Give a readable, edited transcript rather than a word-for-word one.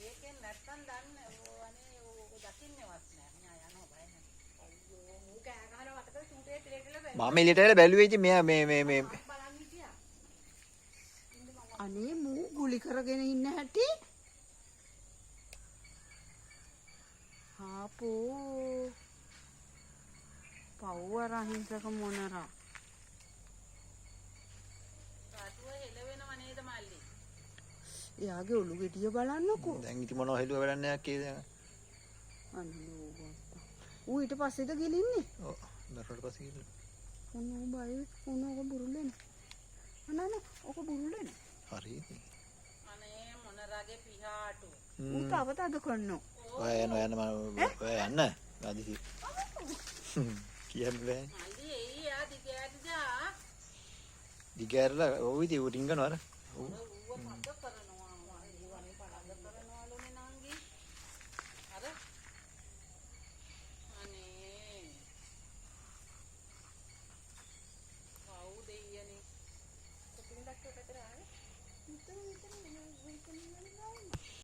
ඒකෙන් නැත්තම් දන්නේ අනේ ඕක දකින්නවත් නෑ. මෙයා යනවා බය නැහැ. අයියෝ මූ කෑ ගහලා වටක චූටේ තිරේටල බැලුවා. මම එළියට ඇවිල්ලා බැලුවේ ඉතින් මෙයා මේ බලන් හිටියා. අනේ මූ ගුලි කරගෙන ඉන්න හැටි. ආපෝ. පව්වර අහිංසක මොනරා. රටුව හෙලවෙනව නේද මල්ලි? එයාගේ ඔලු ගෙඩිය බලන්නකෝ. දැන් ඉතින් මොනව හෙළුව වැඩක් නැහැ කී දැන්. අනේ ගත්තා. ඌ ඊට පස්සේද ගිලින්නේ? ඔව්. දරවට පස්සේ ගිහලා. උණු බයි උණු ඔක බුරුලෙන. අනන ඔක බුරුලෙන. හරි. අනේ මොනරාගේ පිහාටු. ඌ තව තද කරනවා. ඔය යන්න මම ඔය යන්න. ආදිසි. කියන්නේ බෑ. මල්ලි එයි යා දිගෑරිදා. දිගෑරලා ඔව් ඉතින් ඌ රින්ගනවා අර. ඌව පද කරනවා. මල්ලි වනේ පළඳ කරනවලුනේ නංගි. අර අනේ කවුද දෙයියනේ. කොටින් දැක්ක පැතර ආවේ.